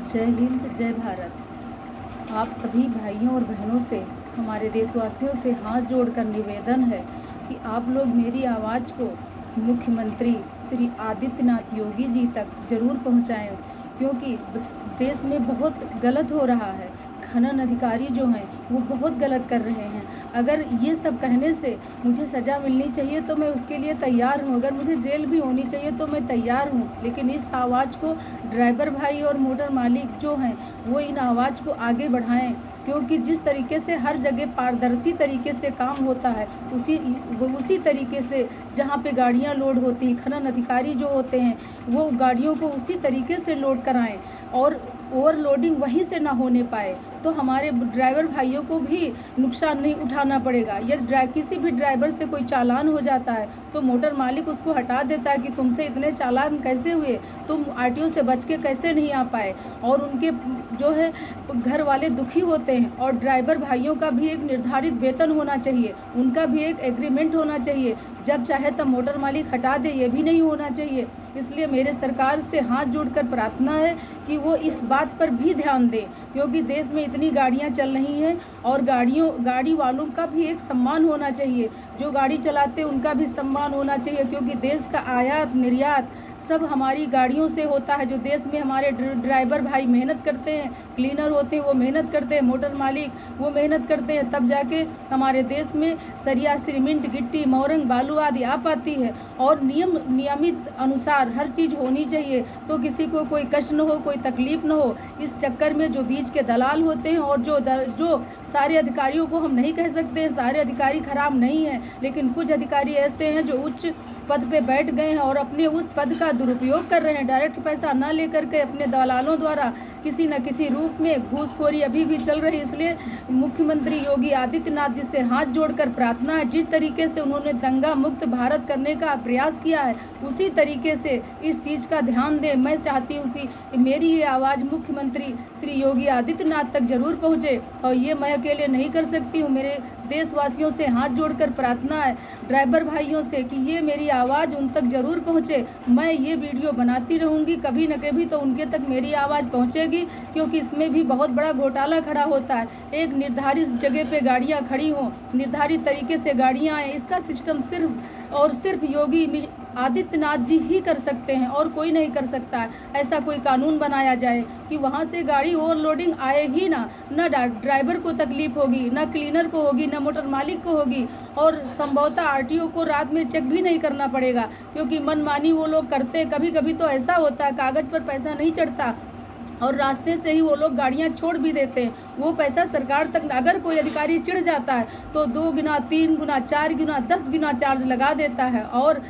जय हिंद जय भारत। आप सभी भाइयों और बहनों से, हमारे देशवासियों से हाथ जोड़कर निवेदन है कि आप लोग मेरी आवाज़ को मुख्यमंत्री श्री आदित्यनाथ योगी जी तक ज़रूर पहुंचाएं, क्योंकि देश में बहुत गलत हो रहा है। खनन अधिकारी जो हैं वो बहुत गलत कर रहे हैं। अगर ये सब कहने से मुझे सज़ा मिलनी चाहिए तो मैं उसके लिए तैयार हूँ, अगर मुझे जेल भी होनी चाहिए तो मैं तैयार हूँ, लेकिन इस आवाज़ को ड्राइवर भाई और मोटर मालिक जो हैं वो इन आवाज़ को आगे बढ़ाएं, क्योंकि जिस तरीके से हर जगह पारदर्शी तरीके से काम होता है उसी तरीके से जहाँ पे गाड़ियाँ लोड होती हैं, खनन अधिकारी जो होते हैं वो गाड़ियों को उसी तरीके से लोड कराएं और ओवरलोडिंग वहीं से ना होने पाए, तो हमारे ड्राइवर भाइयों को भी नुकसान नहीं उठाना पड़ेगा। यदि किसी भी ड्राइवर से कोई चालान हो जाता है तो मोटर मालिक उसको हटा देता है कि तुमसे इतने चालान कैसे हुए, तुम आरटीओ से बच के कैसे नहीं आ पाए, और उनके जो है घर वाले दुखी होते हैं। और ड्राइवर भाइयों का भी एक निर्धारित वेतन होना चाहिए, उनका भी एक एग्रीमेंट होना चाहिए, जब चाहे तब मोटर मालिक हटा दे, ये भी नहीं होना चाहिए। इसलिए मेरे सरकार से हाथ जोड़कर प्रार्थना है कि वो इस बात पर भी ध्यान दें, क्योंकि देश में इतनी गाड़ियां चल रही हैं और गाड़ी वालों का भी एक सम्मान होना चाहिए, जो गाड़ी चलाते हैं उनका भी सम्मान होना चाहिए, क्योंकि देश का आयात निर्यात सब हमारी गाड़ियों से होता है। जो देश में हमारे ड्राइवर भाई मेहनत करते हैं, क्लीनर होते हैं वो मेहनत करते हैं, मोटर मालिक वो मेहनत करते हैं, तब जाके हमारे देश में सरिया, सीमेंट, गिट्टी, मोरंग, बालू आदि आ पाती है। और नियमित अनुसार हर चीज़ होनी चाहिए, तो किसी को कोई कष्ट न हो, कोई तकलीफ न हो। इस चक्कर में जो बीच के दलाल होते हैं और जो सारे अधिकारियों को हम नहीं कह सकते हैं सारे अधिकारी खराब नहीं हैं, लेकिन कुछ अधिकारी ऐसे हैं जो उच्च पद पे बैठ गए हैं और अपने उस पद का दुरुपयोग कर रहे हैं। डायरेक्ट पैसा ना लेकर के अपने दलालों द्वारा किसी न किसी रूप में घूसखोरी अभी भी चल रही है। इसलिए मुख्यमंत्री योगी आदित्यनाथ जी से हाथ जोड़कर प्रार्थना है, जिस तरीके से उन्होंने दंगा मुक्त भारत करने का प्रयास किया है उसी तरीके से इस चीज़ का ध्यान दें। मैं चाहती हूँ कि मेरी ये आवाज़ मुख्यमंत्री श्री योगी आदित्यनाथ तक जरूर पहुँचे, और ये मैं अकेले नहीं कर सकती हूँ। मेरे देशवासियों से हाथ जोड़कर प्रार्थना है, ड्राइवर भाइयों से, कि ये मेरी आवाज़ उन तक ज़रूर पहुँचे। मैं ये वीडियो बनाती रहूँगी, कभी न कभी तो उनके तक मेरी आवाज़ पहुँचेगी, क्योंकि इसमें भी बहुत बड़ा घोटाला खड़ा होता है। एक निर्धारित जगह पे गाड़ियाँ खड़ी हों, निर्धारित तरीके से गाड़ियाँ आएँ, इसका सिस्टम सिर्फ और सिर्फ योगी आदित्यनाथ जी ही कर सकते हैं और कोई नहीं कर सकता है। ऐसा कोई कानून बनाया जाए कि वहाँ से गाड़ी ओवरलोडिंग आए ही ना ड्राइवर को तकलीफ होगी, ना क्लीनर को होगी, ना मोटर मालिक को होगी, और संभवतः आरटीओ को रात में चेक भी नहीं करना पड़ेगा, क्योंकि मनमानी वो लोग करते हैं। कभी कभी तो ऐसा होता है कागज़ पर पैसा नहीं चढ़ता और रास्ते से ही वो लोग गाड़ियाँ छोड़ भी देते हैं। वो पैसा सरकार तक अगर कोई अधिकारी चिढ़ जाता है तो 2 गुना, 3 गुना, 4 गुना, 10 गुना चार्ज लगा देता है, और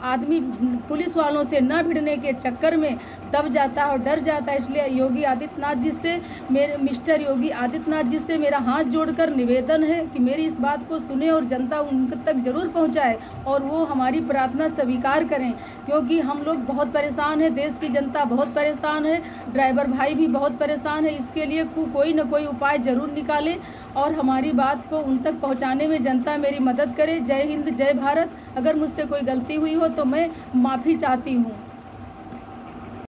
आदमी पुलिस वालों से न भिड़ने के चक्कर में दब जाता है और डर जाता है। इसलिए योगी आदित्यनाथ जी से मिस्टर योगी आदित्यनाथ जी से मेरा हाथ जोड़कर निवेदन है कि मेरी इस बात को सुने और जनता उन तक जरूर पहुँचाए और वो हमारी प्रार्थना स्वीकार करें, क्योंकि हम लोग बहुत परेशान हैं, देश की जनता बहुत परेशान है, ड्राइवर भाई भी बहुत परेशान है। इसके लिए कोई न कोई उपाय जरूर निकालें और हमारी बात को उन तक पहुंचाने में जनता मेरी मदद करे। जय हिंद जय भारत। अगर मुझसे कोई गलती हुई हो तो मैं माफ़ी चाहती हूँ।